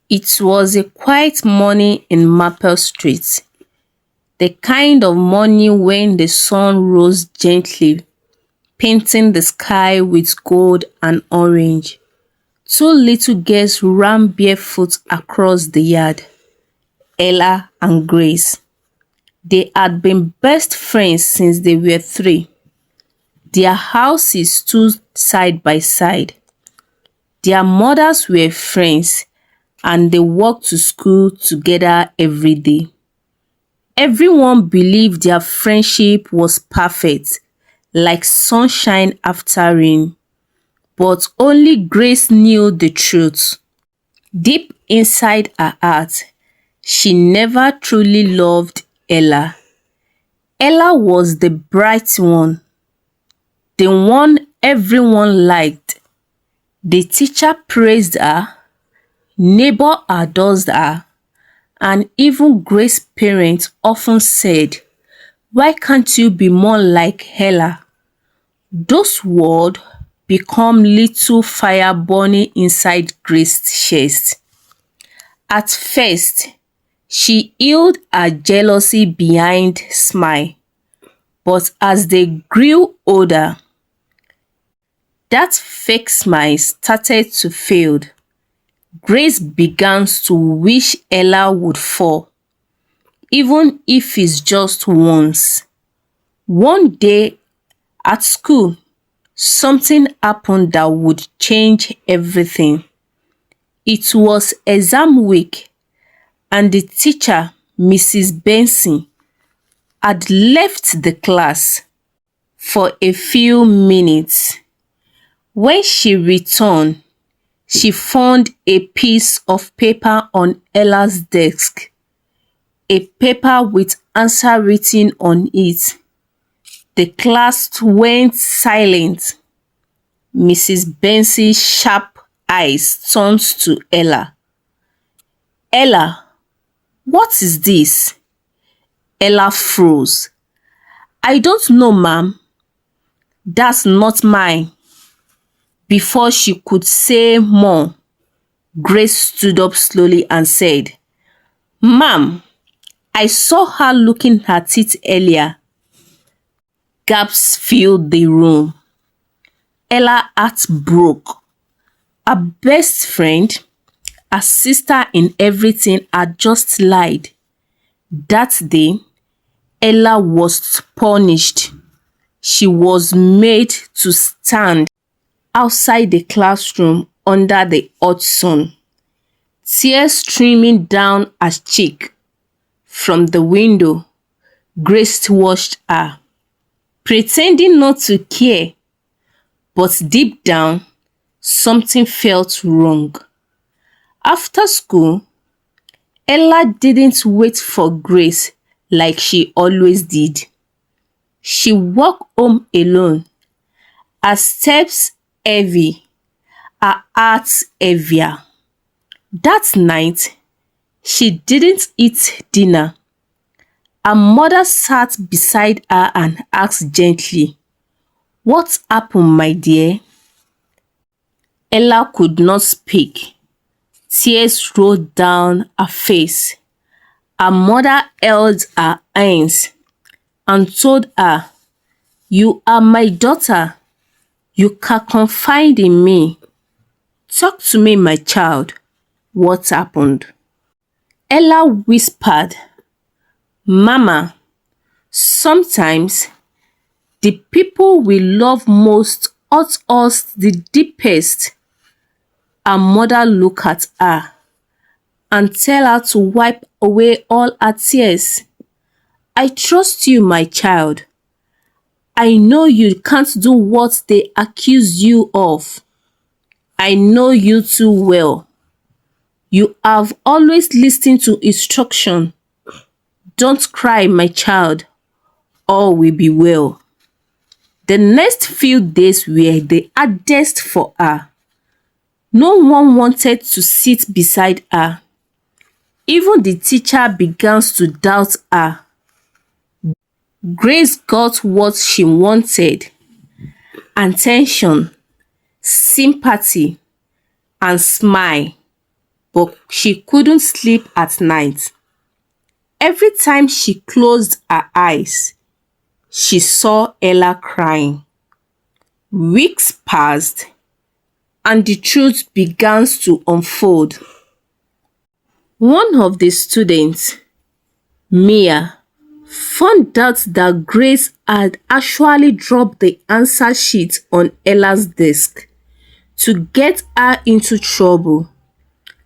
It was a quiet morning in Maple Street, the kind of morning when the sun rose gently, painting the sky with gold and orange. Two little girls ran barefoot across the yard, Ella and Grace. They had been best friends since they were 3. Their houses stood side by side. Their mothers were friends and they walked to school together every day. Everyone believed their friendship was perfect, like sunshine after rain. But only Grace knew the truth. Deep inside her heart, she never truly loved Ella. Ella was the bright one, the one everyone liked. The teacher praised her, neighbor adored her, and even Grace's parents often said, "Why can't you be more like Ella?" Those words become little fire burning inside Grace's chest. At first, she hid her jealousy behind smile, but as they grew older, that fake smile started to fade. Grace began to wish Ella would fall, even if it's just once. One day at school, something happened that would change everything. It was exam week, and the teacher, Mrs. Benson, had left the class for a few minutes. When she returned, she found a piece of paper on Ella's desk, a paper with answer written on it. The class went silent. Mrs. Benson's sharp eyes turned to Ella. "Ella, what is this?" Ella froze. "I don't know, ma'am. That's not mine." Before she could say more, Grace stood up slowly and said, "Ma'am, I saw her looking at it earlier." Gasps filled the room. Ella's heart broke. Her best friend, her sister in everything, had just lied. That day, Ella was punished. She was made to stand outside the classroom under the hot sun, tears streaming down her cheek. From the window, Grace watched her, pretending not to care, but deep down, something felt wrong. After school, Ella didn't wait for Grace like she always did. She walked home alone, her steps heavy, her heart heavier. That night, she didn't eat dinner. Her mother sat beside her and asked gently, "What happened, my dear?" Ella could not speak. Tears rolled down her face. Her mother held her hands and told her, "You are my daughter. You can confide in me. Talk to me, my child. What happened?" Ella whispered, "Mama, sometimes the people we love most hurt us the deepest." Her mother looked at her and tell her to wipe away all her tears. "I trust you, my child. I know you can't do what they accuse you of. I know you too well. You have always listened to instruction. Don't cry, my child. All will be well." The next few days were the hardest for her. No one wanted to sit beside her. Even the teacher began to doubt her. Grace got what she wanted: attention, sympathy, and smile. but she couldn't sleep at night. Every time she closed her eyes, she saw Ella crying. Weeks passed, and the truth began to unfold. One of the students, Mia, found out that Grace had actually dropped the answer sheet on Ella's desk to get her into trouble.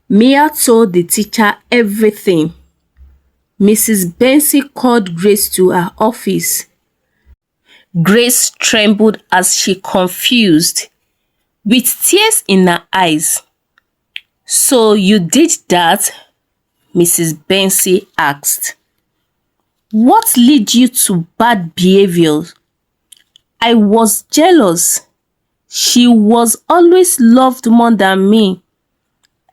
Mia told the teacher everything. Mrs. Benson called Grace to her office. Grace trembled as she confused, with tears in her eyes. "So you did that?" Mrs. Benson asked. "What led you to bad behavior?" "I was jealous. She was always loved more than me.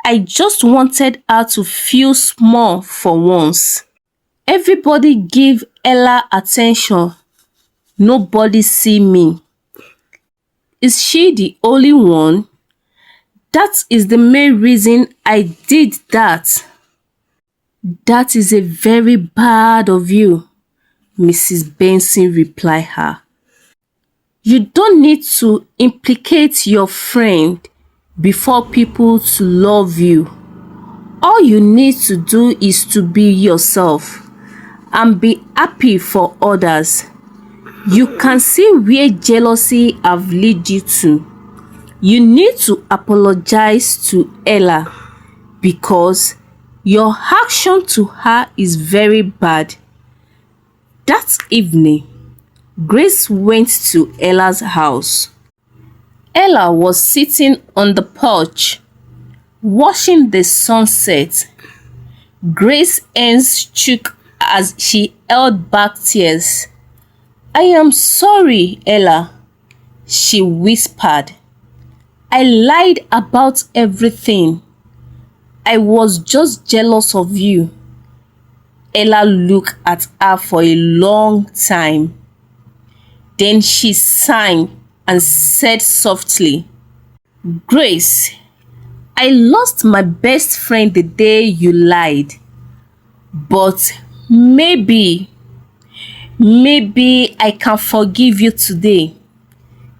I just wanted her to feel small for once." Everybody give Ella attention. Nobody see me. Is she the only one? That is the main reason I did that. That is a very bad of you, Mrs. Benson replied her. You don't need to implicate your friend before people to love you. All you need to do is to be yourself and be happy for others. You can see where jealousy have led you to. You need to apologize to Ella because your action to her is very bad. That evening, Grace went to Ella's house. Ella was sitting on the porch, watching the sunset. Grace's hands shook as she held back tears. "I am sorry, Ella," she whispered. "I lied about everything. I was just jealous of you." Ella looked at her for a long time. Then she sighed and said softly, "Grace, I lost my best friend the day you lied. But maybe I can forgive you today."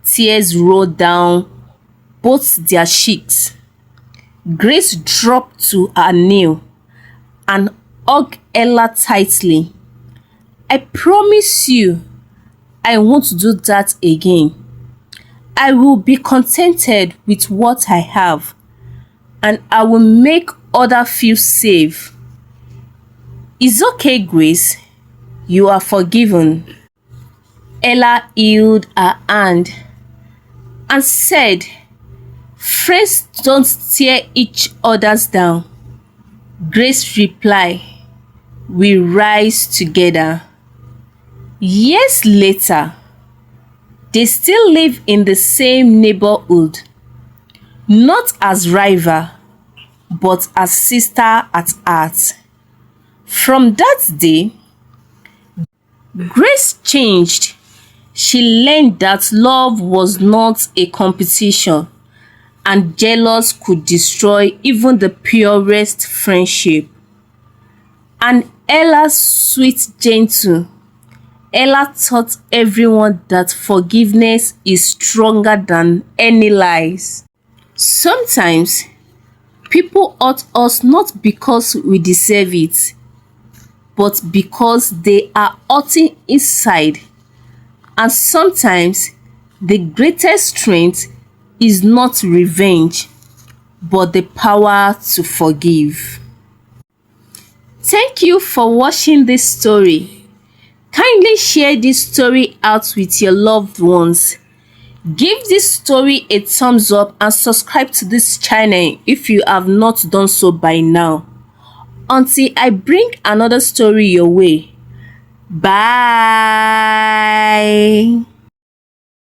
Tears rolled down both their cheeks. Grace dropped to her knee and hugged Ella tightly. "I promise you, I won't do that again. I will be contented with what I have, and I will make others feel safe. It's okay, Grace. You are forgiven." Ella held her hand and said, "Friends don't tear each other down." Grace replied, "We rise together." Years later, they still live in the same neighborhood, not as rival, but as sister at heart. From that day, Grace changed. She learned that love was not a competition, and jealousy could destroy even the purest friendship. And Ella's sweet, gentle. Ella taught everyone that forgiveness is stronger than any lies. Sometimes, people hurt us not because we deserve it, but because they are hurting inside. And sometimes, the greatest strength is not revenge, but the power to forgive. Thank you for watching this story. Kindly share this story out with your loved ones. Give this story a thumbs up and subscribe to this channel if you have not done so by now. Until I bring another story your way. Bye.